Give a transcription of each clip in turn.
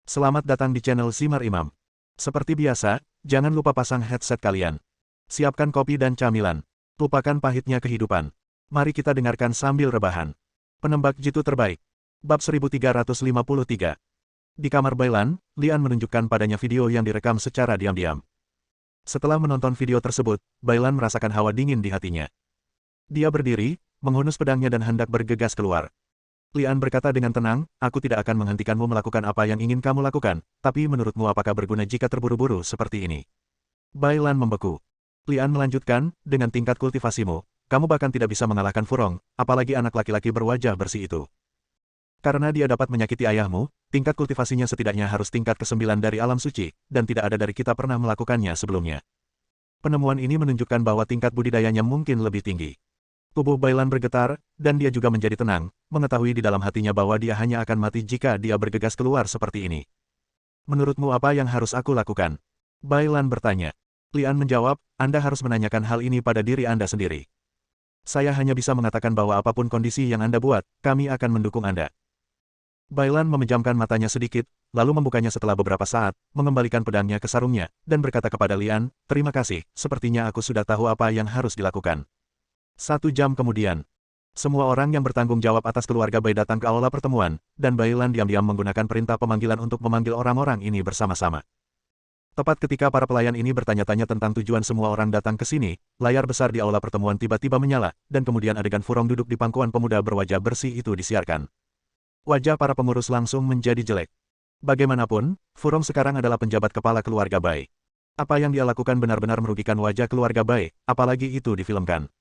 Selamat datang di channel Simar Imam. Seperti biasa, jangan lupa pasang headset kalian. Siapkan kopi dan camilan. Lupakan pahitnya kehidupan. Mari kita dengarkan sambil rebahan. Penembak jitu terbaik. Bab 1353. Di kamar Bailan, Lian menunjukkan padanya video yang direkam secara diam-diam. Setelah menonton video tersebut, Bailan merasakan hawa dingin di hatinya. Dia berdiri, menghunus pedangnya dan hendak bergegas keluar. Lian berkata dengan tenang, aku tidak akan menghentikanmu melakukan apa yang ingin kamu lakukan, tapi menurutmu apakah berguna jika terburu-buru seperti ini? Bailan membeku. Lian melanjutkan, dengan tingkat kultivasimu, kamu bahkan tidak bisa mengalahkan Furong, apalagi anak laki-laki berwajah bersih itu. Karena dia dapat menyakiti ayahmu, tingkat kultivasinya setidaknya harus tingkat ke-9 dari alam suci, dan tidak ada dari kita pernah melakukannya sebelumnya. Penemuan ini menunjukkan bahwa tingkat budidayanya mungkin lebih tinggi. Tubuh Bailan bergetar, dan dia juga menjadi tenang, mengetahui di dalam hatinya bahwa dia hanya akan mati jika dia bergegas keluar seperti ini. Menurutmu apa yang harus aku lakukan? Bailan bertanya. Lian menjawab, Anda harus menanyakan hal ini pada diri Anda sendiri. Saya hanya bisa mengatakan bahwa apapun kondisi yang Anda buat, kami akan mendukung Anda. Bailan memejamkan matanya sedikit, lalu membukanya setelah beberapa saat, mengembalikan pedangnya ke sarungnya, dan berkata kepada Lian, terima kasih, sepertinya aku sudah tahu apa yang harus dilakukan. 1 jam kemudian, semua orang yang bertanggung jawab atas keluarga Bai datang ke aula pertemuan, dan Bailan diam-diam menggunakan perintah pemanggilan untuk memanggil orang-orang ini bersama-sama. Tepat ketika para pelayan ini bertanya-tanya tentang tujuan semua orang datang ke sini, layar besar di aula pertemuan tiba-tiba menyala, dan kemudian adegan Furong duduk di pangkuan pemuda berwajah bersih itu disiarkan. Wajah para pengurus langsung menjadi jelek. Bagaimanapun, Furong sekarang adalah penjabat kepala keluarga Bai. Apa yang dia lakukan benar-benar merugikan wajah keluarga Bai, apalagi itu difilmkan.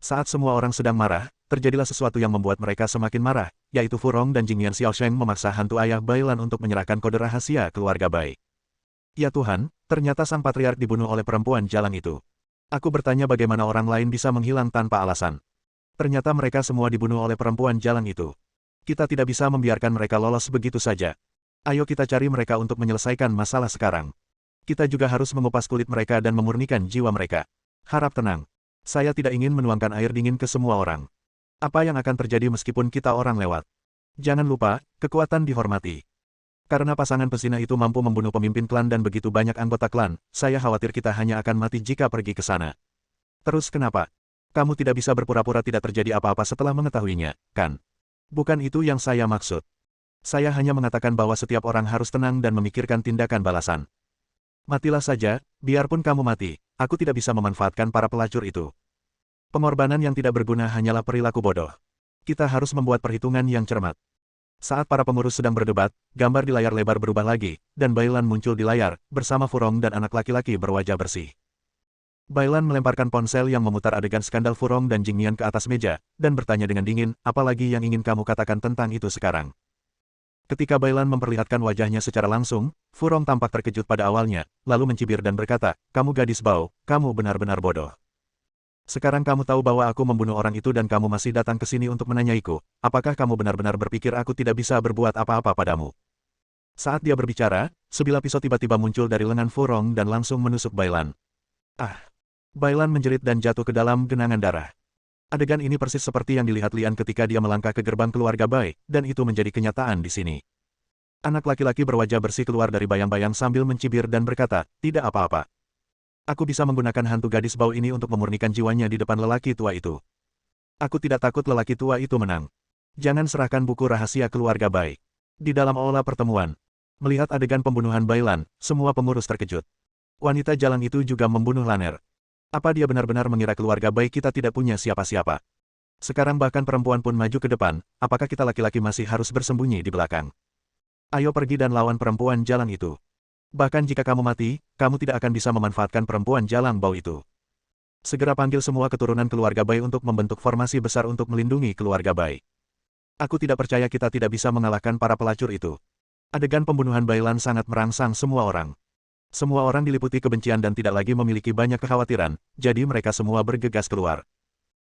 Saat semua orang sedang marah, terjadilah sesuatu yang membuat mereka semakin marah, yaitu Furong dan Jingyan Xiaosheng memaksa hantu ayah Bailan untuk menyerahkan kode rahasia keluarga Bai. Ya Tuhan, ternyata sang patriark dibunuh oleh perempuan jalang itu. Aku bertanya bagaimana orang lain bisa menghilang tanpa alasan. Ternyata mereka semua dibunuh oleh perempuan jalang itu. Kita tidak bisa membiarkan mereka lolos begitu saja. Ayo kita cari mereka untuk menyelesaikan masalah sekarang. Kita juga harus mengupas kulit mereka dan memurnikan jiwa mereka. Harap tenang. Saya tidak ingin menuangkan air dingin ke semua orang. Apa yang akan terjadi meskipun kita orang lewat? Jangan lupa, kekuatan dihormati. Karena pasangan pesina itu mampu membunuh pemimpin klan dan begitu banyak anggota klan, saya khawatir kita hanya akan mati jika pergi ke sana. Terus kenapa? Kamu tidak bisa berpura-pura tidak terjadi apa-apa setelah mengetahuinya, kan? Bukan itu yang saya maksud. Saya hanya mengatakan bahwa setiap orang harus tenang dan memikirkan tindakan balasan. Matilah saja, biarpun kamu mati, aku tidak bisa memanfaatkan para pelacur itu. Pengorbanan yang tidak berguna hanyalah perilaku bodoh. Kita harus membuat perhitungan yang cermat. Saat para pengurus sedang berdebat, gambar di layar lebar berubah lagi, dan Bailan muncul di layar, bersama Furong dan anak laki-laki berwajah bersih. Bailan melemparkan ponsel yang memutar adegan skandal Furong dan Jingyan ke atas meja, dan bertanya dengan dingin, apalagi yang ingin kamu katakan tentang itu sekarang? Ketika Bailan memperlihatkan wajahnya secara langsung, Furong tampak terkejut pada awalnya, lalu mencibir dan berkata, kamu gadis bau, kamu benar-benar bodoh. Sekarang kamu tahu bahwa aku membunuh orang itu dan kamu masih datang ke sini untuk menanyaiku, apakah kamu benar-benar berpikir aku tidak bisa berbuat apa-apa padamu? Saat dia berbicara, sebilah pisau tiba-tiba muncul dari lengan Furong dan langsung menusuk Bailan. Ah! Bailan menjerit dan jatuh ke dalam genangan darah. Adegan ini persis seperti yang dilihat Lian ketika dia melangkah ke gerbang keluarga Bai, dan itu menjadi kenyataan di sini. Anak laki-laki berwajah bersih keluar dari bayang-bayang sambil mencibir dan berkata, tidak apa-apa. Aku bisa menggunakan hantu gadis bau ini untuk memurnikan jiwanya di depan lelaki tua itu. Aku tidak takut lelaki tua itu menang. Jangan serahkan buku rahasia keluarga Bai. Di dalam aula pertemuan, melihat adegan pembunuhan Bailan, semua pengurus terkejut. Wanita jalang itu juga membunuh Laner. Apa dia benar-benar mengira keluarga Bai kita tidak punya siapa-siapa? Sekarang bahkan perempuan pun maju ke depan, apakah kita laki-laki masih harus bersembunyi di belakang? Ayo pergi dan lawan perempuan jalang itu. Bahkan jika kamu mati, kamu tidak akan bisa memanfaatkan perempuan jalang bau itu. Segera panggil semua keturunan keluarga Bai untuk membentuk formasi besar untuk melindungi keluarga Bai. Aku tidak percaya kita tidak bisa mengalahkan para pelacur itu. Adegan pembunuhan Bailan sangat merangsang semua orang. Semua orang diliputi kebencian dan tidak lagi memiliki banyak kekhawatiran, jadi mereka semua bergegas keluar.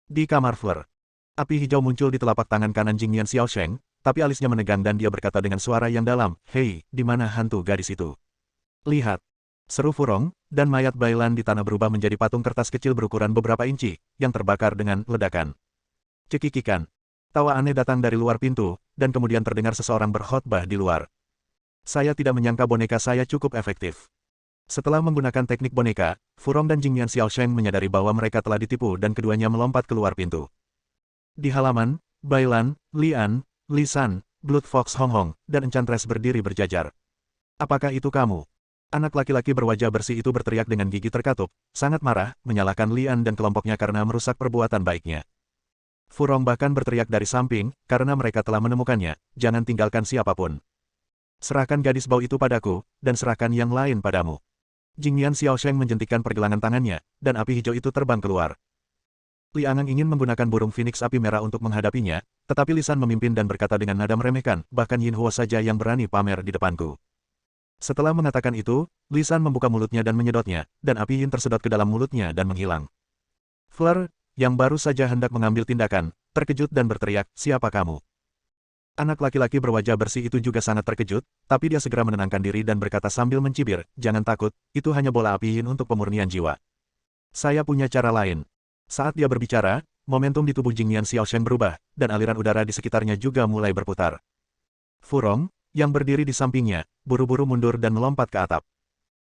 Di kamar Fleur, api hijau muncul di telapak tangan kanan Jingyan Xiaosheng, tapi alisnya menegang dan dia berkata dengan suara yang dalam, hei, di mana hantu gadis itu? Lihat! Seru Furong, dan mayat Bailan di tanah berubah menjadi patung kertas kecil berukuran beberapa inci, yang terbakar dengan ledakan. Cekikikan. Tawa aneh datang dari luar pintu, dan kemudian terdengar seseorang berkhotbah di luar. Saya tidak menyangka boneka saya cukup efektif. Setelah menggunakan teknik boneka, Furong dan Jingyan Xiaosheng menyadari bahwa mereka telah ditipu dan keduanya melompat keluar pintu. Di halaman, Bailan, Lian, Lisan, Blood Fox Honghong, dan Enchantress berdiri berjajar. Apakah itu kamu? Anak laki-laki berwajah bersih itu berteriak dengan gigi terkatup, sangat marah, menyalahkan Lian dan kelompoknya karena merusak perbuatan baiknya. Furong bahkan berteriak dari samping, karena mereka telah menemukannya, jangan tinggalkan siapapun. Serahkan gadis bau itu padaku, dan serahkan yang lain padamu. Jingyan Xiaosheng menjentikkan pergelangan tangannya, dan api hijau itu terbang keluar. Li Angang ingin menggunakan burung phoenix api merah untuk menghadapinya, tetapi Lisan memimpin dan berkata dengan nada meremehkan, bahkan Yin Huo saja yang berani pamer di depanku. Setelah mengatakan itu, Lisan membuka mulutnya dan menyedotnya, dan api Yin tersedot ke dalam mulutnya dan menghilang. Fleur, yang baru saja hendak mengambil tindakan, terkejut dan berteriak, siapa kamu? Anak laki-laki berwajah bersih itu juga sangat terkejut, tapi dia segera menenangkan diri dan berkata sambil mencibir, jangan takut, itu hanya bola api Yin untuk pemurnian jiwa. Saya punya cara lain. Saat dia berbicara, momentum di tubuh Jingyan Xiaosheng berubah, dan aliran udara di sekitarnya juga mulai berputar. Furong, yang berdiri di sampingnya, buru-buru mundur dan melompat ke atap.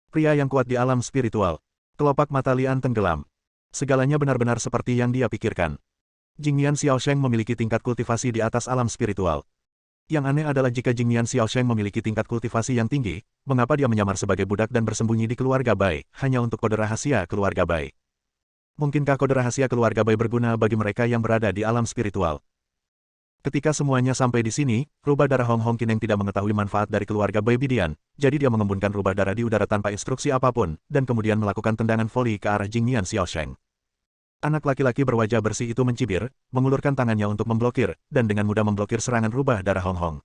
Pria yang kuat di alam spiritual. Kelopak mata Lian tenggelam. Segalanya benar-benar seperti yang dia pikirkan. Jingyan Xiaosheng memiliki tingkat kultivasi di atas alam spiritual. Yang aneh adalah jika Jingyan Xiaosheng memiliki tingkat kultivasi yang tinggi, mengapa dia menyamar sebagai budak dan bersembunyi di keluarga Bai, hanya untuk kode rahasia keluarga Bai. Mungkinkah kode rahasia keluarga Bai berguna bagi mereka yang berada di alam spiritual? Ketika semuanya sampai di sini, rubah darah Hong Hong Kineng tidak mengetahui manfaat dari keluarga Bai Bidian, jadi dia mengembunkan rubah darah di udara tanpa instruksi apapun, dan kemudian melakukan tendangan voli ke arah Jingyan Xiaosheng. Anak laki-laki berwajah bersih itu mencibir, mengulurkan tangannya untuk memblokir, dan dengan mudah memblokir serangan rubah darah Hong Hong.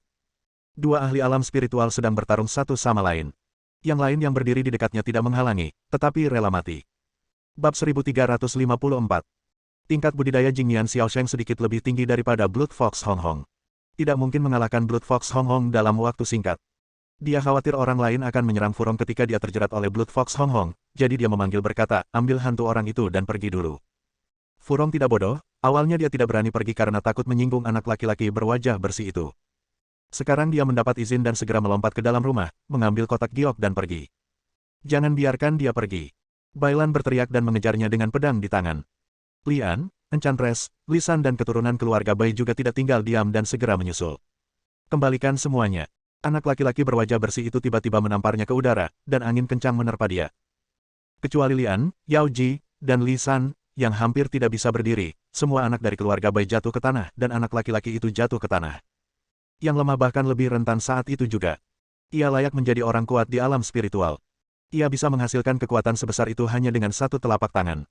Dua ahli alam spiritual sedang bertarung satu sama lain. Yang lain yang berdiri di dekatnya tidak menghalangi, tetapi rela mati. Bab 1354. Tingkat budidaya Jingyan Xiaosheng sedikit lebih tinggi daripada Blood Fox Hong Hong. Tidak mungkin mengalahkan Blood Fox Hong Hong dalam waktu singkat. Dia khawatir orang lain akan menyerang Furong ketika dia terjerat oleh Blood Fox Hong Hong, jadi dia memanggil berkata, ambil hantu orang itu dan pergi dulu. Furong tidak bodoh, awalnya dia tidak berani pergi karena takut menyinggung anak laki-laki berwajah bersih itu. Sekarang dia mendapat izin dan segera melompat ke dalam rumah, mengambil kotak giok dan pergi. Jangan biarkan dia pergi. Bailan berteriak dan mengejarnya dengan pedang di tangan. Lian, Enchantress, Lisan dan keturunan keluarga Bai juga tidak tinggal diam dan segera menyusul. Kembalikan semuanya. Anak laki-laki berwajah bersih itu tiba-tiba menamparnya ke udara, dan angin kencang menerpa dia. Kecuali Lian, Yao Ji, dan Lisan, yang hampir tidak bisa berdiri, semua anak dari keluarga Bai jatuh ke tanah dan anak laki-laki itu jatuh ke tanah. Yang lemah bahkan lebih rentan saat itu juga. Ia layak menjadi orang kuat di alam spiritual. Ia bisa menghasilkan kekuatan sebesar itu hanya dengan satu telapak tangan.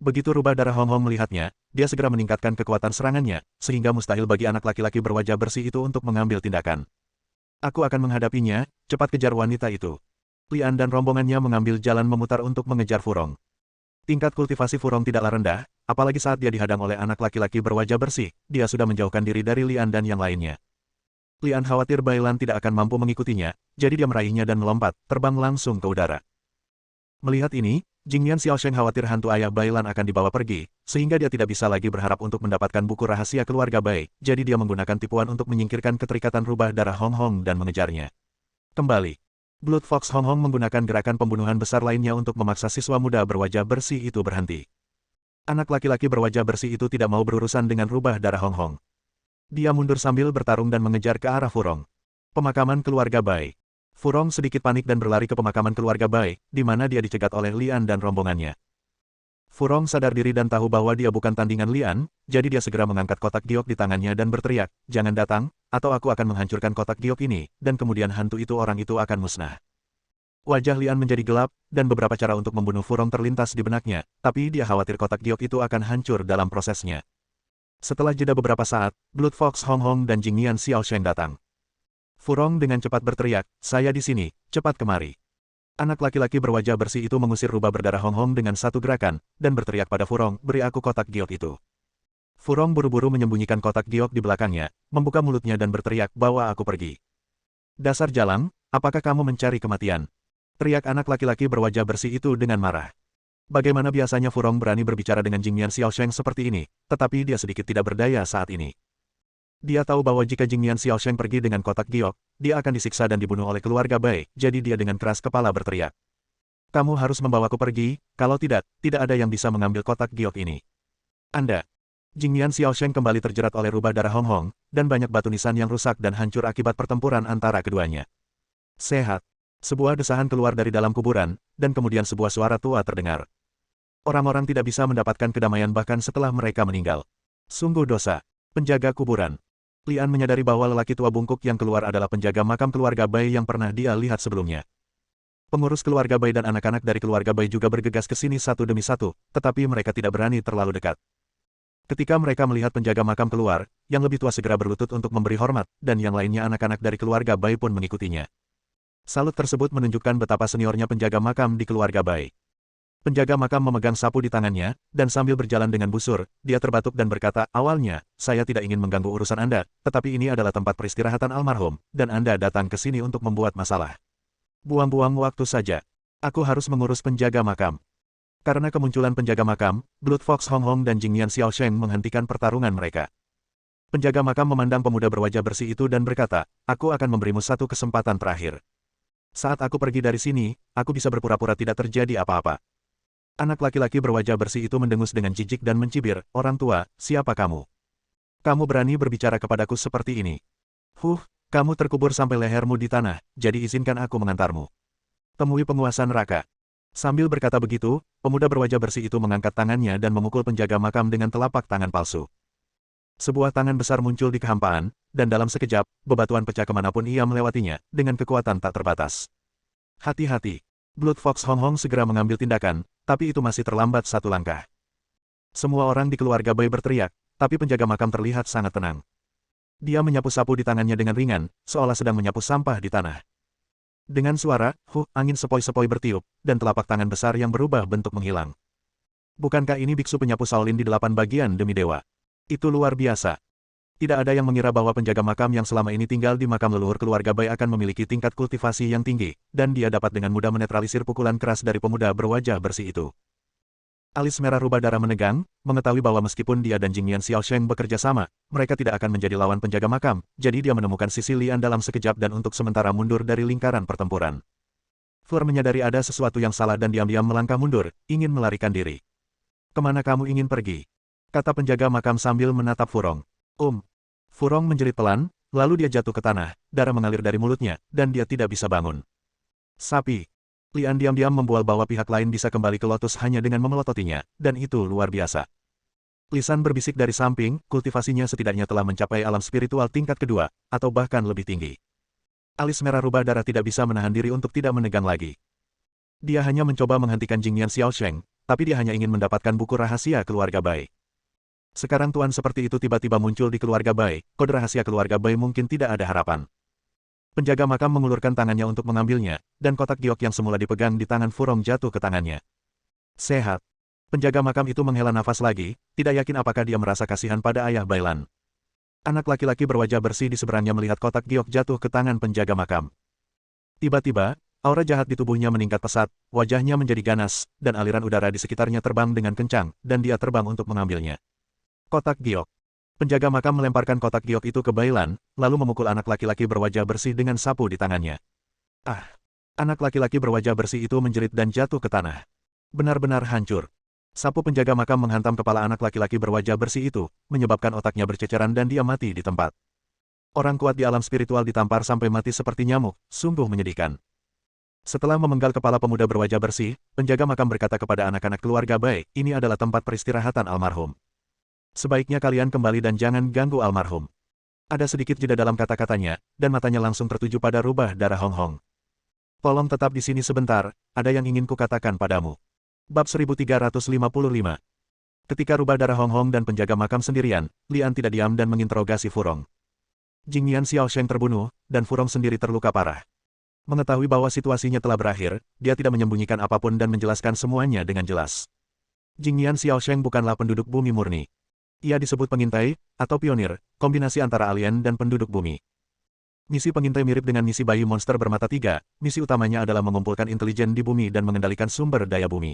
Begitu rubah darah Hong Hong melihatnya, dia segera meningkatkan kekuatan serangannya, sehingga mustahil bagi anak laki-laki berwajah bersih itu untuk mengambil tindakan. Aku akan menghadapinya, cepat kejar wanita itu. Lian dan rombongannya mengambil jalan memutar untuk mengejar Furong. Tingkat kultivasi Furong tidaklah rendah, apalagi saat dia dihadang oleh anak laki-laki berwajah bersih, dia sudah menjauhkan diri dari Lian dan yang lainnya. Lian khawatir Bailan tidak akan mampu mengikutinya, jadi dia meraihnya dan melompat, terbang langsung ke udara. Melihat ini, Jingyan Xiaosheng khawatir hantu ayah Bailan akan dibawa pergi, sehingga dia tidak bisa lagi berharap untuk mendapatkan buku rahasia keluarga Bai, jadi dia menggunakan tipuan untuk menyingkirkan keterikatan rubah darah Hong Hong dan mengejarnya. Kembali. Blood Fox Hong Hong menggunakan gerakan pembunuhan besar lainnya untuk memaksa siswa muda berwajah bersih itu berhenti. Anak laki-laki berwajah bersih itu tidak mau berurusan dengan rubah darah Hong Hong. Dia mundur sambil bertarung dan mengejar ke arah Furong. Pemakaman keluarga Bai. Furong sedikit panik dan berlari ke pemakaman keluarga Bai, di mana dia dicegat oleh Lian dan rombongannya. Furong sadar diri dan tahu bahwa dia bukan tandingan Lian, jadi dia segera mengangkat kotak giok di tangannya dan berteriak, jangan datang, atau aku akan menghancurkan kotak giok ini, dan kemudian hantu itu orang itu akan musnah. Wajah Lian menjadi gelap, dan beberapa cara untuk membunuh Furong terlintas di benaknya, tapi dia khawatir kotak giok itu akan hancur dalam prosesnya. Setelah jeda beberapa saat, Blood Fox Hong Hong dan Jingyan Xiaosheng datang. Furong dengan cepat berteriak, saya di sini, cepat kemari. Anak laki-laki berwajah bersih itu mengusir rubah berdarah Hong Hong dengan satu gerakan, dan berteriak pada Furong, beri aku kotak giok itu. Furong buru-buru menyembunyikan kotak giok di belakangnya, membuka mulutnya dan berteriak, bawa aku pergi. Dasar jalang, apakah kamu mencari kematian? Teriak anak laki-laki berwajah bersih itu dengan marah. Bagaimana biasanya Furong berani berbicara dengan Jingyan Xiaosheng seperti ini, tetapi dia sedikit tidak berdaya saat ini. Dia tahu bahwa jika Jingyan Xiaosheng pergi dengan kotak giok, dia akan disiksa dan dibunuh oleh keluarga Bai, jadi dia dengan keras kepala berteriak. Kamu harus membawaku pergi, kalau tidak, tidak ada yang bisa mengambil kotak giok ini. Anda. Jingyan Xiaosheng kembali terjerat oleh rubah darah Hong Hong, dan banyak batu nisan yang rusak dan hancur akibat pertempuran antara keduanya. Sehat. Sebuah desahan keluar dari dalam kuburan, dan kemudian sebuah suara tua terdengar. Orang-orang tidak bisa mendapatkan kedamaian bahkan setelah mereka meninggal. Sungguh dosa. Penjaga kuburan. Lian menyadari bahwa lelaki tua bungkuk yang keluar adalah penjaga makam keluarga Bai yang pernah dia lihat sebelumnya. Pengurus keluarga Bai dan anak-anak dari keluarga Bai juga bergegas ke sini satu demi satu, tetapi mereka tidak berani terlalu dekat. Ketika mereka melihat penjaga makam keluar, yang lebih tua segera berlutut untuk memberi hormat, dan yang lainnya anak-anak dari keluarga Bai pun mengikutinya. Salut tersebut menunjukkan betapa seniornya penjaga makam di keluarga Bai. Penjaga makam memegang sapu di tangannya, dan sambil berjalan dengan busur, dia terbatuk dan berkata, awalnya, saya tidak ingin mengganggu urusan Anda, tetapi ini adalah tempat peristirahatan almarhum, dan Anda datang ke sini untuk membuat masalah. Buang-buang waktu saja. Aku harus mengurus penjaga makam. Karena kemunculan penjaga makam, Blood Fox Hong Hong dan Jingyan Xiaosheng menghentikan pertarungan mereka. Penjaga makam memandang pemuda berwajah bersih itu dan berkata, aku akan memberimu satu kesempatan terakhir. Saat aku pergi dari sini, aku bisa berpura-pura tidak terjadi apa-apa. Anak laki-laki berwajah bersih itu mendengus dengan jijik dan mencibir, orang tua, siapa kamu? Kamu berani berbicara kepadaku seperti ini? Kamu terkubur sampai lehermu di tanah, jadi izinkan aku mengantarmu. Temui penguasa neraka. Sambil berkata begitu, pemuda berwajah bersih itu mengangkat tangannya dan memukul penjaga makam dengan telapak tangan palsu. Sebuah tangan besar muncul di kehampaan, dan dalam sekejap, bebatuan pecah kemanapun ia melewatinya, dengan kekuatan tak terbatas. Hati-hati. Blood Fox Hong Hong segera mengambil tindakan, tapi itu masih terlambat satu langkah. Semua orang di keluarga Bai berteriak, tapi penjaga makam terlihat sangat tenang. Dia menyapu sapu di tangannya dengan ringan, seolah sedang menyapu sampah di tanah. Dengan suara, angin sepoi-sepoi bertiup, dan telapak tangan besar yang berubah bentuk menghilang. Bukankah ini biksu penyapu Shaolin di 8 bagian demi dewa? Itu luar biasa. Tidak ada yang mengira bahwa penjaga makam yang selama ini tinggal di makam leluhur keluarga Bai akan memiliki tingkat kultivasi yang tinggi, dan dia dapat dengan mudah menetralisir pukulan keras dari pemuda berwajah bersih itu. Alis merah rubah darah menegang, mengetahui bahwa meskipun dia dan Jingyan Xiaosheng bekerja sama, mereka tidak akan menjadi lawan penjaga makam, jadi dia menemukan sisi Lian dalam sekejap dan untuk sementara mundur dari lingkaran pertempuran. Fleur menyadari ada sesuatu yang salah dan diam-diam melangkah mundur, ingin melarikan diri. Kemana kamu ingin pergi? Kata penjaga makam sambil menatap Furong. Furong menjerit pelan, lalu dia jatuh ke tanah, darah mengalir dari mulutnya, dan dia tidak bisa bangun. Sapi. Lian diam-diam membual bahwa pihak lain bisa kembali ke Lotus hanya dengan memelototinya, dan itu luar biasa. Lisan berbisik dari samping, kultivasinya setidaknya telah mencapai alam spiritual tingkat kedua, atau bahkan lebih tinggi. Alis merah rubah darah tidak bisa menahan diri untuk tidak menegang lagi. Dia hanya mencoba menghentikan Jingyan Xiaosheng, tapi dia hanya ingin mendapatkan buku rahasia keluarga Bai. Sekarang tuan seperti itu tiba-tiba muncul di keluarga Bai, kode rahasia keluarga Bai mungkin tidak ada harapan. Penjaga makam mengulurkan tangannya untuk mengambilnya, dan kotak giok yang semula dipegang di tangan Furong jatuh ke tangannya. Sehat. Penjaga makam itu menghela nafas lagi, tidak yakin apakah dia merasa kasihan pada ayah Bailan. Anak laki-laki berwajah bersih di seberangnya melihat kotak giok jatuh ke tangan penjaga makam. Tiba-tiba, aura jahat di tubuhnya meningkat pesat, wajahnya menjadi ganas, dan aliran udara di sekitarnya terbang dengan kencang, dan dia terbang untuk mengambilnya. Kotak giok. Penjaga makam melemparkan kotak giok itu ke Bailan, lalu memukul anak laki-laki berwajah bersih dengan sapu di tangannya. Anak laki-laki berwajah bersih itu menjerit dan jatuh ke tanah. Benar-benar hancur. Sapu penjaga makam menghantam kepala anak laki-laki berwajah bersih itu, menyebabkan otaknya berceceran dan dia mati di tempat. Orang kuat di alam spiritual ditampar sampai mati seperti nyamuk, sungguh menyedihkan. Setelah memenggal kepala pemuda berwajah bersih, penjaga makam berkata kepada anak-anak keluarga Bai, ini adalah tempat peristirahatan almarhum. Sebaiknya kalian kembali dan jangan ganggu almarhum. Ada sedikit jeda dalam kata-katanya, dan matanya langsung tertuju pada rubah darah Hong Hong. Tolong tetap di sini sebentar, ada yang ingin kukatakan padamu. Bab 1355. Ketika rubah darah Hong Hong dan penjaga makam sendirian, Lian tidak diam dan menginterogasi Furong. Jingyan Xiaosheng terbunuh, dan Furong sendiri terluka parah. Mengetahui bahwa situasinya telah berakhir, dia tidak menyembunyikan apapun dan menjelaskan semuanya dengan jelas. Jingyan Xiaosheng bukanlah penduduk bumi murni. Ia disebut pengintai, atau pionir, kombinasi antara alien dan penduduk bumi. Misi pengintai mirip dengan misi bayi monster bermata tiga, misi utamanya adalah mengumpulkan intelijen di bumi dan mengendalikan sumber daya bumi.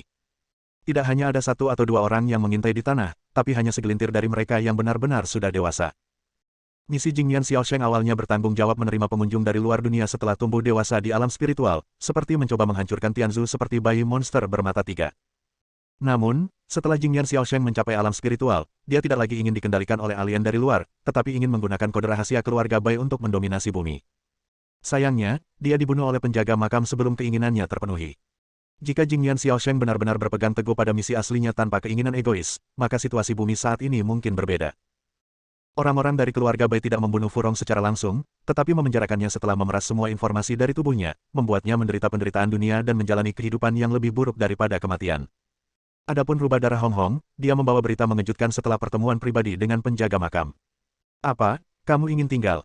Tidak hanya ada satu atau dua orang yang mengintai di tanah, tapi hanya segelintir dari mereka yang benar-benar sudah dewasa. Misi Jingyan Xiaosheng awalnya bertanggung jawab menerima pengunjung dari luar dunia setelah tumbuh dewasa di alam spiritual, seperti mencoba menghancurkan Tianzu seperti bayi monster bermata tiga. Namun, setelah Jingyan Xiaosheng mencapai alam spiritual, dia tidak lagi ingin dikendalikan oleh alien dari luar, tetapi ingin menggunakan kode rahasia keluarga Bai untuk mendominasi bumi. Sayangnya, dia dibunuh oleh penjaga makam sebelum keinginannya terpenuhi. Jika Jingyan Xiaosheng benar-benar berpegang teguh pada misi aslinya tanpa keinginan egois, maka situasi bumi saat ini mungkin berbeda. Orang-orang dari keluarga Bai tidak membunuh Furong secara langsung, tetapi memenjarakannya setelah memeras semua informasi dari tubuhnya, membuatnya menderita penderitaan dunia dan menjalani kehidupan yang lebih buruk daripada kematian. Adapun rubah darah Hong Hong, dia membawa berita mengejutkan setelah pertemuan pribadi dengan penjaga makam. Apa, kamu ingin tinggal?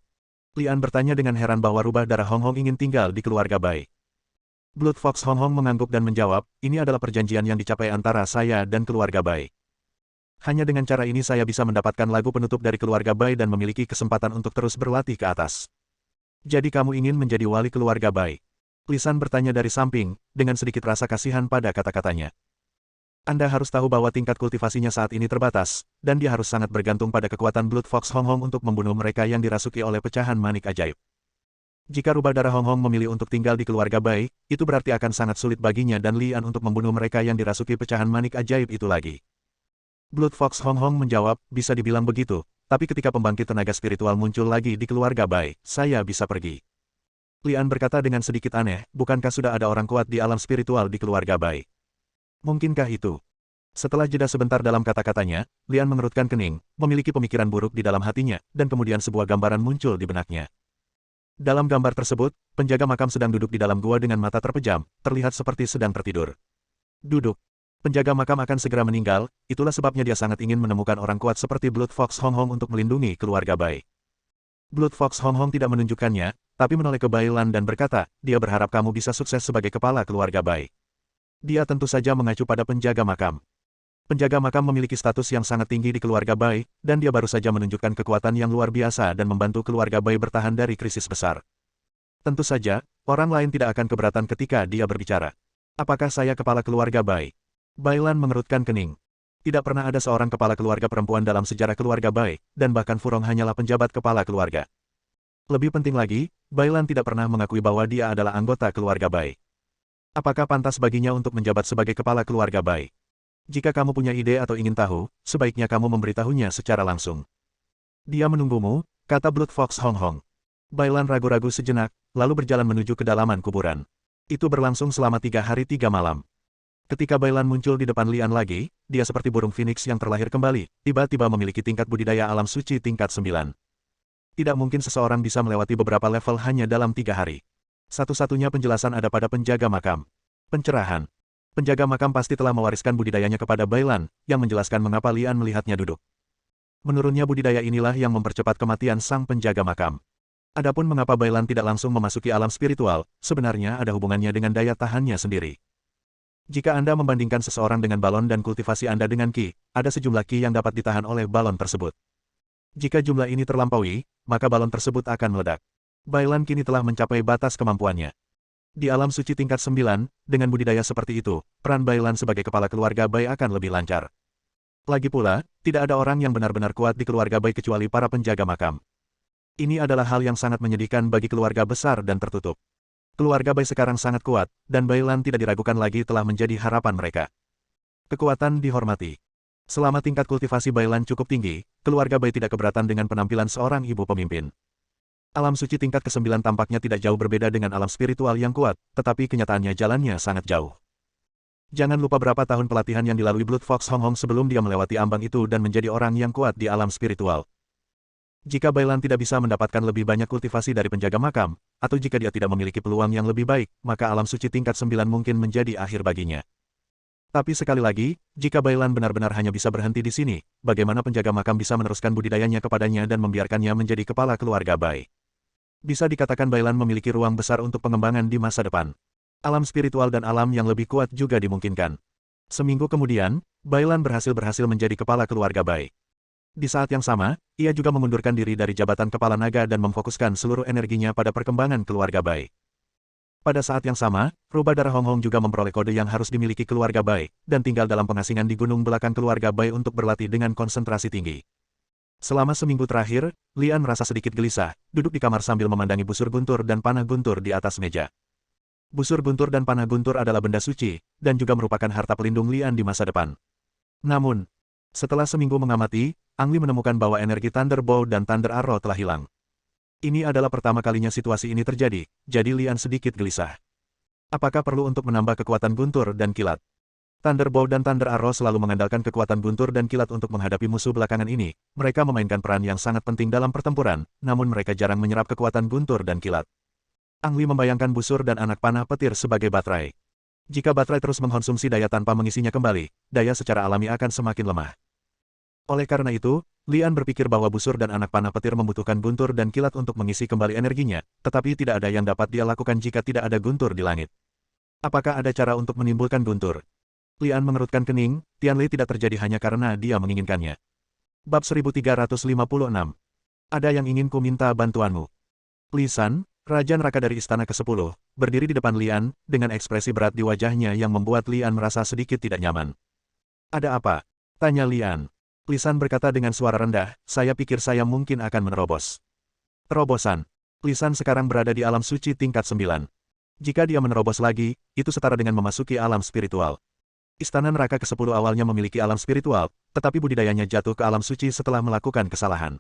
Lian bertanya dengan heran bahwa rubah darah Hong Hong ingin tinggal di keluarga Bai. Blood Fox Hong Hong mengangguk dan menjawab, ini adalah perjanjian yang dicapai antara saya dan keluarga Bai. Hanya dengan cara ini saya bisa mendapatkan lagu penutup dari keluarga Bai dan memiliki kesempatan untuk terus berlatih ke atas. Jadi kamu ingin menjadi wali keluarga Bai? Lisan bertanya dari samping, dengan sedikit rasa kasihan pada kata-katanya. Anda harus tahu bahwa tingkat kultivasinya saat ini terbatas, dan dia harus sangat bergantung pada kekuatan Blood Fox Hong Hong untuk membunuh mereka yang dirasuki oleh pecahan manik ajaib. Jika rubah darah Hong Hong memilih untuk tinggal di keluarga Bai, itu berarti akan sangat sulit baginya dan Lian untuk membunuh mereka yang dirasuki pecahan manik ajaib itu lagi. Blood Fox Hong Hong menjawab, bisa dibilang begitu, tapi ketika pembangkit tenaga spiritual muncul lagi di keluarga Bai, saya bisa pergi. Lian berkata dengan sedikit aneh, bukankah sudah ada orang kuat di alam spiritual di keluarga Bai? Mungkinkah itu? Setelah jeda sebentar dalam kata-katanya, Lian mengerutkan kening, memiliki pemikiran buruk di dalam hatinya, dan kemudian sebuah gambaran muncul di benaknya. Dalam gambar tersebut, penjaga makam sedang duduk di dalam gua dengan mata terpejam, terlihat seperti sedang tertidur. Duduk. Penjaga makam akan segera meninggal, itulah sebabnya dia sangat ingin menemukan orang kuat seperti Blood Fox Hong Hong untuk melindungi keluarga Bai. Blood Fox Hong Hong tidak menunjukkannya, tapi menoleh ke Bai Lan dan berkata, dia berharap kamu bisa sukses sebagai kepala keluarga Bai. Dia tentu saja mengacu pada penjaga makam. Penjaga makam memiliki status yang sangat tinggi di keluarga Bai, dan dia baru saja menunjukkan kekuatan yang luar biasa dan membantu keluarga Bai bertahan dari krisis besar. Tentu saja, orang lain tidak akan keberatan ketika dia berbicara. Apakah saya kepala keluarga Bai? Bai Lan mengerutkan kening. Tidak pernah ada seorang kepala keluarga perempuan dalam sejarah keluarga Bai, dan bahkan Furong hanyalah penjabat kepala keluarga. Lebih penting lagi, Bai Lan tidak pernah mengakui bahwa dia adalah anggota keluarga Bai. Apakah pantas baginya untuk menjabat sebagai kepala keluarga Bai? Jika kamu punya ide atau ingin tahu, sebaiknya kamu memberitahunya secara langsung. Dia menunggumu, kata Blood Fox Hong Hong. Bai Lan ragu-ragu sejenak, lalu berjalan menuju kedalaman kuburan. Itu berlangsung selama 3 hari 3 malam. Ketika Bai Lan muncul di depan Lian lagi, dia seperti burung phoenix yang terlahir kembali, tiba-tiba memiliki tingkat budidaya alam suci tingkat 9. Tidak mungkin seseorang bisa melewati beberapa level hanya dalam 3 hari. Satu-satunya penjelasan ada pada penjaga makam. Pencerahan. Penjaga makam pasti telah mewariskan budidayanya kepada Bai Lan, yang menjelaskan mengapa Lian melihatnya duduk. Menurunnya budidaya inilah yang mempercepat kematian sang penjaga makam. Adapun mengapa Bai Lan tidak langsung memasuki alam spiritual, sebenarnya ada hubungannya dengan daya tahannya sendiri. Jika Anda membandingkan seseorang dengan balon dan kultivasi Anda dengan Qi, ada sejumlah Qi yang dapat ditahan oleh balon tersebut. Jika jumlah ini terlampaui, maka balon tersebut akan meledak. Bai Lan kini telah mencapai batas kemampuannya. Di alam suci tingkat 9, dengan budidaya seperti itu, peran Bai Lan sebagai kepala keluarga Bai akan lebih lancar. Lagi pula, tidak ada orang yang benar-benar kuat di keluarga Bai kecuali para penjaga makam. Ini adalah hal yang sangat menyedihkan bagi keluarga besar dan tertutup. Keluarga Bai sekarang sangat kuat, dan Bai Lan tidak diragukan lagi telah menjadi harapan mereka. Kekuatan dihormati. Selama tingkat kultivasi Bai Lan cukup tinggi, keluarga Bai tidak keberatan dengan penampilan seorang ibu pemimpin. Alam suci tingkat ke-9 tampaknya tidak jauh berbeda dengan alam spiritual yang kuat, tetapi kenyataannya jalannya sangat jauh. Jangan lupa berapa tahun pelatihan yang dilalui Blood Fox Hong Hong sebelum dia melewati ambang itu dan menjadi orang yang kuat di alam spiritual. Jika Bai Lan tidak bisa mendapatkan lebih banyak kultivasi dari penjaga makam, atau jika dia tidak memiliki peluang yang lebih baik, maka alam suci tingkat 9 mungkin menjadi akhir baginya. Tapi sekali lagi, jika Bai Lan benar-benar hanya bisa berhenti di sini, bagaimana penjaga makam bisa meneruskan budidayanya kepadanya dan membiarkannya menjadi kepala keluarga Bai? Bisa dikatakan Bai Lan memiliki ruang besar untuk pengembangan di masa depan. Alam spiritual dan alam yang lebih kuat juga dimungkinkan. Seminggu kemudian, Bai Lan berhasil menjadi kepala keluarga Bai. Di saat yang sama, ia juga mengundurkan diri dari jabatan kepala naga dan memfokuskan seluruh energinya pada perkembangan keluarga Bai. Pada saat yang sama, rubah darah Hong Hong juga memperoleh kode yang harus dimiliki keluarga Bai, dan tinggal dalam pengasingan di gunung belakang keluarga Bai untuk berlatih dengan konsentrasi tinggi. Selama seminggu terakhir, Lian merasa sedikit gelisah, duduk di kamar sambil memandangi busur guntur dan panah guntur di atas meja. Busur guntur dan panah guntur adalah benda suci, dan juga merupakan harta pelindung Lian di masa depan. Namun, setelah seminggu mengamati, Ang Li menemukan bahwa energi Thunder Bow dan Thunder Arrow telah hilang. Ini adalah pertama kalinya situasi ini terjadi, jadi Lian sedikit gelisah. Apakah perlu untuk menambah kekuatan guntur dan kilat? Thunder Bow dan Thunder Arrow selalu mengandalkan kekuatan guntur dan kilat untuk menghadapi musuh belakangan ini. Mereka memainkan peran yang sangat penting dalam pertempuran, namun mereka jarang menyerap kekuatan guntur dan kilat. Ang Li membayangkan busur dan anak panah petir sebagai baterai. Jika baterai terus mengkonsumsi daya tanpa mengisinya kembali, daya secara alami akan semakin lemah. Oleh karena itu, Lian berpikir bahwa busur dan anak panah petir membutuhkan guntur dan kilat untuk mengisi kembali energinya, tetapi tidak ada yang dapat dia lakukan jika tidak ada guntur di langit. Apakah ada cara untuk menimbulkan guntur? Lian mengerutkan kening, Tianlei tidak terjadi hanya karena dia menginginkannya. Bab 1356. Ada yang ingin ku minta bantuanmu. Li San, Raja Neraka dari Istana ke-10, berdiri di depan Lian, dengan ekspresi berat di wajahnya yang membuat Lian merasa sedikit tidak nyaman. Ada apa? Tanya Lian. Li San berkata dengan suara rendah, saya pikir saya mungkin akan menerobos. Terobosan. Li San sekarang berada di alam suci tingkat 9. Jika dia menerobos lagi, itu setara dengan memasuki alam spiritual. Istana Neraka ke-10 awalnya memiliki alam spiritual, tetapi budidayanya jatuh ke alam suci setelah melakukan kesalahan.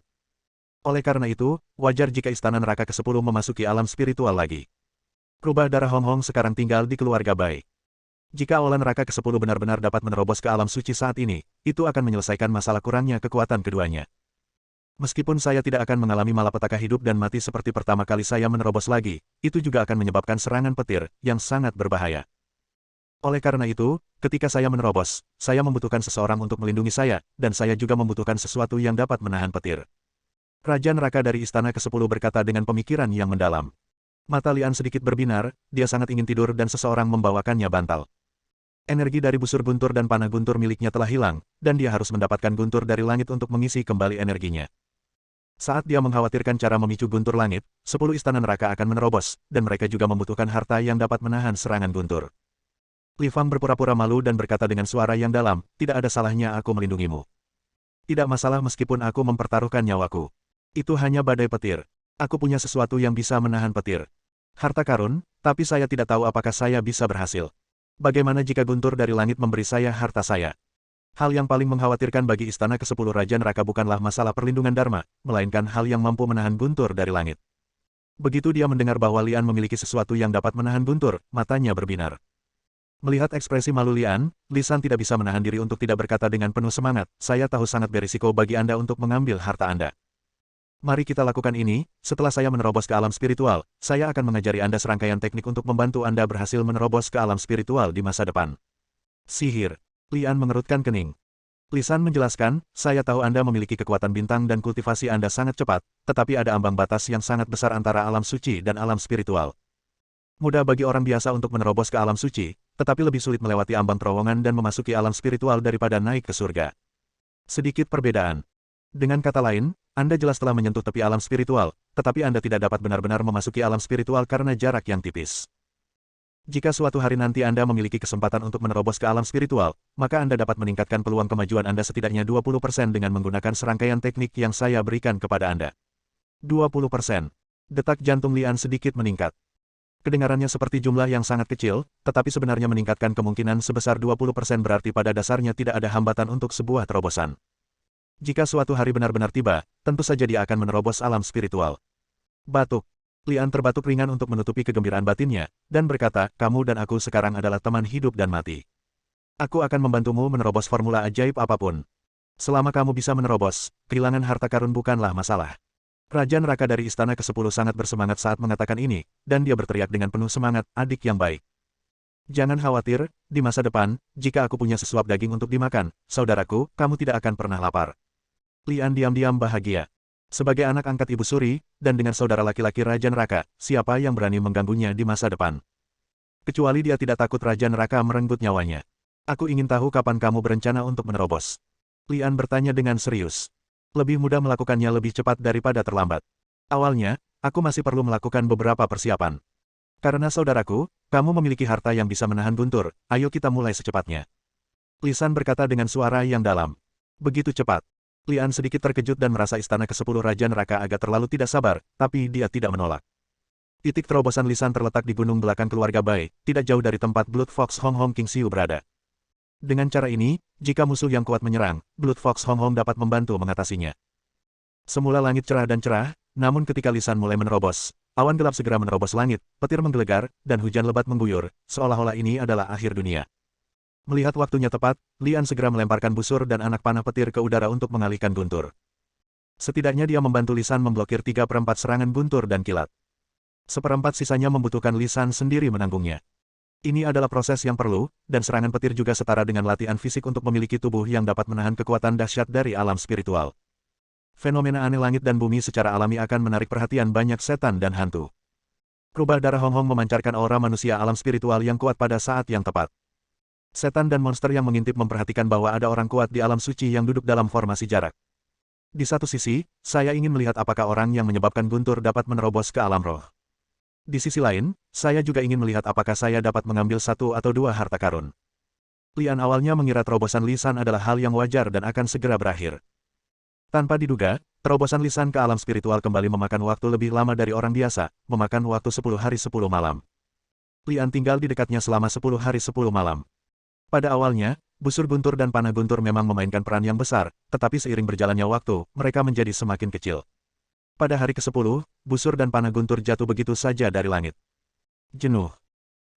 Oleh karena itu, wajar jika Istana Neraka ke-10 memasuki alam spiritual lagi. Rubah darah Hong Hong sekarang tinggal di keluarga Bai. Jika aula Neraka ke-10 benar-benar dapat menerobos ke alam suci saat ini, itu akan menyelesaikan masalah kurangnya kekuatan keduanya. Meskipun saya tidak akan mengalami malapetaka hidup dan mati seperti pertama kali saya menerobos lagi, itu juga akan menyebabkan serangan petir, yang sangat berbahaya. Oleh karena itu, ketika saya menerobos, saya membutuhkan seseorang untuk melindungi saya, dan saya juga membutuhkan sesuatu yang dapat menahan petir. Raja Neraka dari Istana ke-10 berkata dengan pemikiran yang mendalam. Mata Lian sedikit berbinar, dia sangat ingin tidur dan seseorang membawakannya bantal. Energi dari busur guntur dan panah guntur miliknya telah hilang, dan dia harus mendapatkan guntur dari langit untuk mengisi kembali energinya. Saat dia mengkhawatirkan cara memicu guntur langit, 10 istana neraka akan menerobos, dan mereka juga membutuhkan harta yang dapat menahan serangan guntur. Li Fang berpura-pura malu dan berkata dengan suara yang dalam, tidak ada salahnya aku melindungimu. Tidak masalah meskipun aku mempertaruhkan nyawaku. Itu hanya badai petir. Aku punya sesuatu yang bisa menahan petir. Harta karun, tapi saya tidak tahu apakah saya bisa berhasil. Bagaimana jika guntur dari langit memberi saya harta saya? Hal yang paling mengkhawatirkan bagi Istana ke-10 Raja Neraka bukanlah masalah perlindungan Dharma, melainkan hal yang mampu menahan guntur dari langit. Begitu dia mendengar bahwa Lian memiliki sesuatu yang dapat menahan guntur, matanya berbinar. Melihat ekspresi malu Lian, Li San tidak bisa menahan diri untuk tidak berkata dengan penuh semangat, saya tahu sangat berisiko bagi Anda untuk mengambil harta Anda. Mari kita lakukan ini, setelah saya menerobos ke alam spiritual, saya akan mengajari Anda serangkaian teknik untuk membantu Anda berhasil menerobos ke alam spiritual di masa depan. Sihir. Lian mengerutkan kening. Li San menjelaskan, saya tahu Anda memiliki kekuatan bintang dan kultivasi Anda sangat cepat, tetapi ada ambang batas yang sangat besar antara alam suci dan alam spiritual. Mudah bagi orang biasa untuk menerobos ke alam suci, tetapi lebih sulit melewati ambang terowongan dan memasuki alam spiritual daripada naik ke surga. Sedikit perbedaan. Dengan kata lain, Anda jelas telah menyentuh tepi alam spiritual, tetapi Anda tidak dapat benar-benar memasuki alam spiritual karena jarak yang tipis. Jika suatu hari nanti Anda memiliki kesempatan untuk menerobos ke alam spiritual, maka Anda dapat meningkatkan peluang kemajuan Anda setidaknya 20% dengan menggunakan serangkaian teknik yang saya berikan kepada Anda. 20%. Detak jantung Lian sedikit meningkat. Kedengarannya seperti jumlah yang sangat kecil, tetapi sebenarnya meningkatkan kemungkinan sebesar 20% berarti pada dasarnya tidak ada hambatan untuk sebuah terobosan. Jika suatu hari benar-benar tiba, tentu saja dia akan menerobos alam spiritual. Batuk. Lian terbatuk ringan untuk menutupi kegembiraan batinnya, dan berkata, kamu dan aku sekarang adalah teman hidup dan mati. Aku akan membantumu menerobos formula ajaib apapun. Selama kamu bisa menerobos, kehilangan harta karun bukanlah masalah. Raja Neraka dari Istana ke-10 sangat bersemangat saat mengatakan ini, dan dia berteriak dengan penuh semangat, adik yang baik. Jangan khawatir, di masa depan, jika aku punya sesuap daging untuk dimakan, saudaraku, kamu tidak akan pernah lapar. Lian diam-diam bahagia. Sebagai anak angkat Ibu Suri, dan dengan saudara laki-laki Raja Neraka, siapa yang berani mengganggunya di masa depan? Kecuali dia tidak takut Raja Neraka merenggut nyawanya. Aku ingin tahu kapan kamu berencana untuk menerobos. Lian bertanya dengan serius. Lebih mudah melakukannya lebih cepat daripada terlambat. Awalnya, aku masih perlu melakukan beberapa persiapan. Karena saudaraku, kamu memiliki harta yang bisa menahan guntur, ayo kita mulai secepatnya. Li San berkata dengan suara yang dalam. Begitu cepat. Lian sedikit terkejut dan merasa istana ke-10 Raja Neraka agak terlalu tidak sabar, tapi dia tidak menolak. Titik terobosan lisan terletak di gunung belakang keluarga Bai, tidak jauh dari tempat Blood Fox Hong Hong King Xiu berada. Dengan cara ini, jika musuh yang kuat menyerang, Blood Fox Hong Hong dapat membantu mengatasinya. Semula langit cerah dan cerah, namun ketika lisan mulai menerobos, awan gelap segera menerobos langit, petir menggelegar, dan hujan lebat mengguyur, seolah-olah ini adalah akhir dunia. Melihat waktunya tepat, Lian segera melemparkan busur dan anak panah petir ke udara untuk mengalihkan guntur. Setidaknya dia membantu lisan memblokir 3/4 serangan guntur dan kilat. Seperempat sisanya membutuhkan lisan sendiri menanggungnya. Ini adalah proses yang perlu, dan serangan petir juga setara dengan latihan fisik untuk memiliki tubuh yang dapat menahan kekuatan dahsyat dari alam spiritual. Fenomena aneh langit dan bumi secara alami akan menarik perhatian banyak setan dan hantu. Rubah darah Hong Hong memancarkan aura manusia alam spiritual yang kuat pada saat yang tepat. Setan dan monster yang mengintip memperhatikan bahwa ada orang kuat di alam suci yang duduk dalam formasi jarak. Di satu sisi, saya ingin melihat apakah orang yang menyebabkan guntur dapat menerobos ke alam roh. Di sisi lain, saya juga ingin melihat apakah saya dapat mengambil 1 atau 2 harta karun. Lian awalnya mengira terobosan lisan adalah hal yang wajar dan akan segera berakhir. Tanpa diduga, terobosan lisan ke alam spiritual kembali memakan waktu lebih lama dari orang biasa, memakan waktu 10 hari 10 malam. Lian tinggal di dekatnya selama 10 hari 10 malam. Pada awalnya, busur guntur dan panah guntur memang memainkan peran yang besar, tetapi seiring berjalannya waktu, mereka menjadi semakin kecil. Pada hari ke-10, busur dan panah guntur jatuh begitu saja dari langit. Jenuh.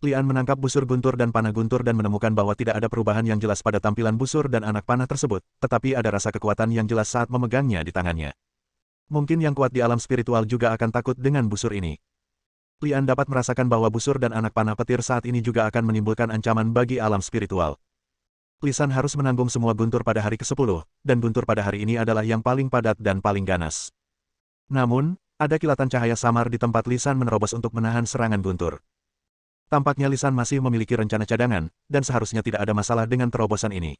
Lian menangkap busur guntur dan panah guntur dan menemukan bahwa tidak ada perubahan yang jelas pada tampilan busur dan anak panah tersebut, tetapi ada rasa kekuatan yang jelas saat memegangnya di tangannya. Mungkin yang kuat di alam spiritual juga akan takut dengan busur ini. Lian dapat merasakan bahwa busur dan anak panah petir saat ini juga akan menimbulkan ancaman bagi alam spiritual. Lisan harus menanggung semua guntur pada hari ke-10, dan guntur pada hari ini adalah yang paling padat dan paling ganas. Namun, ada kilatan cahaya samar di tempat lisan menerobos untuk menahan serangan guntur. Tampaknya lisan masih memiliki rencana cadangan, dan seharusnya tidak ada masalah dengan terobosan ini.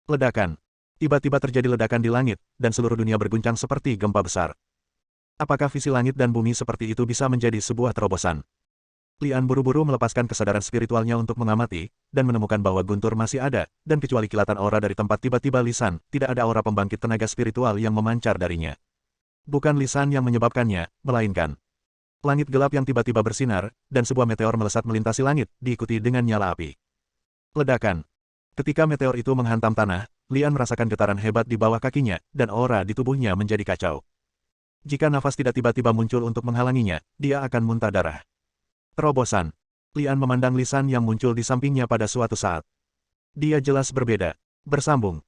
Ledakan. Tiba-tiba terjadi ledakan di langit, dan seluruh dunia berguncang seperti gempa besar. Apakah visi langit dan bumi seperti itu bisa menjadi sebuah terobosan? Lian buru-buru melepaskan kesadaran spiritualnya untuk mengamati, dan menemukan bahwa guntur masih ada, dan kecuali kilatan aura dari tempat tiba-tiba lisan, tidak ada aura pembangkit tenaga spiritual yang memancar darinya. Bukan lisan yang menyebabkannya, melainkan langit gelap yang tiba-tiba bersinar, dan sebuah meteor melesat melintasi langit, diikuti dengan nyala api. Ledakan. Ketika meteor itu menghantam tanah, Lian merasakan getaran hebat di bawah kakinya, dan aura di tubuhnya menjadi kacau. Jika nafas tidak tiba-tiba muncul untuk menghalanginya, dia akan muntah darah. Terobosan. Lian memandang lisan yang muncul di sampingnya pada suatu saat. Dia jelas berbeda. Bersambung.